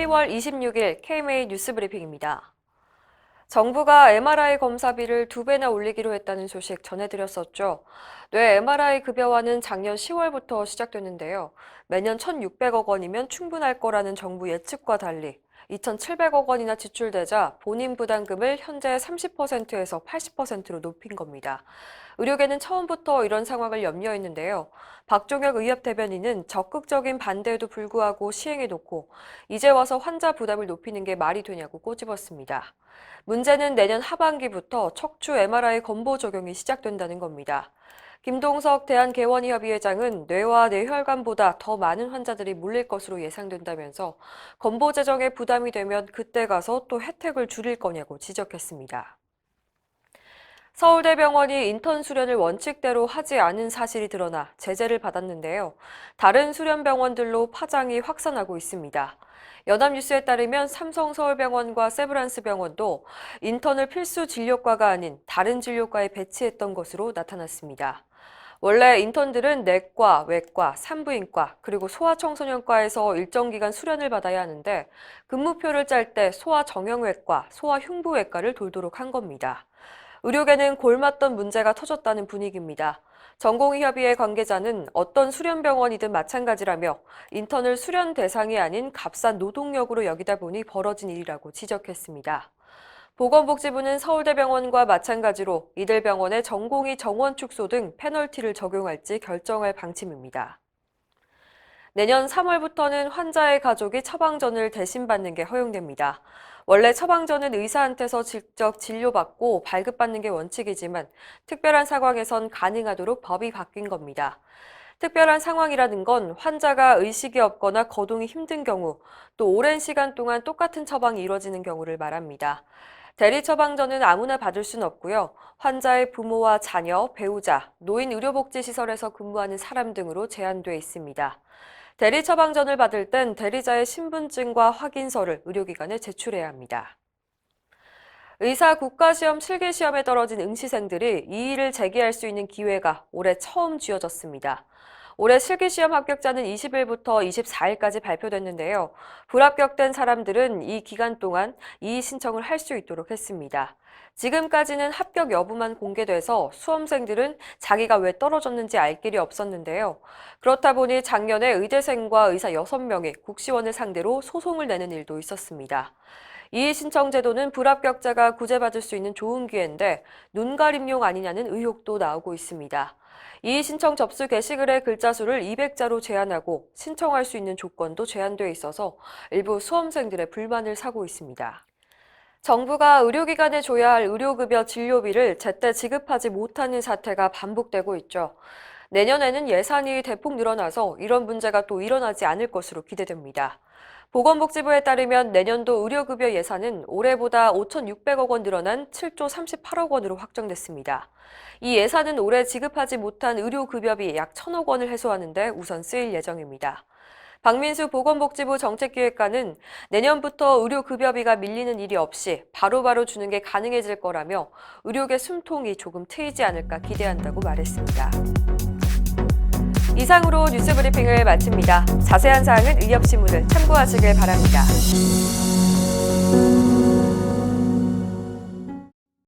12월 26일 KMA 뉴스 브리핑입니다. 정부가 MRI 검사비를 2배나 올리기로 했다는 소식 전해드렸었죠. 뇌 MRI 급여화는 작년 10월부터 시작됐는데요. 매년 1,600억 원이면 충분할 거라는 정부 예측과 달리 2,700억 원이나 지출되자 본인 부담금을 현재 30%에서 80%로 높인 겁니다. 의료계는 처음부터 이런 상황을 염려했는데요. 박종혁 의협 대변인은 적극적인 반대에도 불구하고 시행해 놓고 이제 와서 환자 부담을 높이는 게 말이 되냐고 꼬집었습니다. 문제는 내년 하반기부터 척추 MRI 건보 적용이 시작된다는 겁니다. 김동석 대한개원의협의회장은 뇌와 뇌혈관보다 더 많은 환자들이 몰릴 것으로 예상된다면서 건보 재정에 부담이 되면 그때 가서 또 혜택을 줄일 거냐고 지적했습니다. 서울대병원이 인턴 수련을 원칙대로 하지 않은 사실이 드러나 제재를 받았는데요. 다른 수련병원들로 파장이 확산하고 있습니다. 연합뉴스에 따르면 삼성서울병원과 세브란스병원도 인턴을 필수 진료과가 아닌 다른 진료과에 배치했던 것으로 나타났습니다. 원래 인턴들은 내과, 외과, 산부인과, 그리고 소아청소년과에서 일정 기간 수련을 받아야 하는데 근무표를 짤 때 소아정형외과, 소아흉부외과를 돌도록 한 겁니다. 의료계는 골맞던 문제가 터졌다는 분위기입니다. 전공의협의회 관계자는 어떤 수련병원이든 마찬가지라며 인턴을 수련 대상이 아닌 값싼 노동력으로 여기다 보니 벌어진 일이라고 지적했습니다. 보건복지부는 서울대병원과 마찬가지로 이들 병원의 전공의 정원 축소 등 페널티를 적용할지 결정할 방침입니다. 내년 3월부터는 환자의 가족이 처방전을 대신 받는 게 허용됩니다. 원래 처방전은 의사한테서 직접 진료받고 발급받는 게 원칙이지만 특별한 상황에선 가능하도록 법이 바뀐 겁니다. 특별한 상황이라는 건 환자가 의식이 없거나 거동이 힘든 경우, 또 오랜 시간 동안 똑같은 처방이 이뤄지는 경우를 말합니다. 대리 처방전은 아무나 받을 수는 없고요. 환자의 부모와 자녀, 배우자, 노인 의료복지시설에서 근무하는 사람 등으로 제한돼 있습니다. 대리 처방전을 받을 땐 대리자의 신분증과 확인서를 의료기관에 제출해야 합니다. 의사 국가시험 실기시험에 떨어진 응시생들이 이의를 제기할 수 있는 기회가 올해 처음 쥐어졌습니다. 올해 실기시험 합격자는 20일부터 24일까지 발표됐는데요. 불합격된 사람들은 이 기간 동안 이의 신청을 할 수 있도록 했습니다. 지금까지는 합격 여부만 공개돼서 수험생들은 자기가 왜 떨어졌는지 알 길이 없었는데요. 그렇다 보니 작년에 의대생과 의사 6명이 국시원을 상대로 소송을 내는 일도 있었습니다. 이의 신청 제도는 불합격자가 구제받을 수 있는 좋은 기회인데 눈가림용 아니냐는 의혹도 나오고 있습니다. 이의 신청 접수 게시글의 글자 수를 200자로 제한하고 신청할 수 있는 조건도 제한돼 있어서 일부 수험생들의 불만을 사고 있습니다. 정부가 의료기관에 줘야 할 의료급여 진료비를 제때 지급하지 못하는 사태가 반복되고 있죠. 내년에는 예산이 대폭 늘어나서 이런 문제가 또 일어나지 않을 것으로 기대됩니다. 보건복지부에 따르면 내년도 의료급여 예산은 올해보다 5,600억 원 늘어난 7조 38억 원으로 확정됐습니다. 이 예산은 올해 지급하지 못한 의료급여비 약 1,000억 원을 해소하는 데 우선 쓰일 예정입니다. 박민수 보건복지부 정책기획관은 내년부터 의료급여비가 밀리는 일이 없이 바로바로 주는 게 가능해질 거라며 의료계 숨통이 조금 트이지 않을까 기대한다고 말했습니다. 이상으로 뉴스 브리핑을 마칩니다. 자세한 사항은 의협신문을 참고하시길 바랍니다.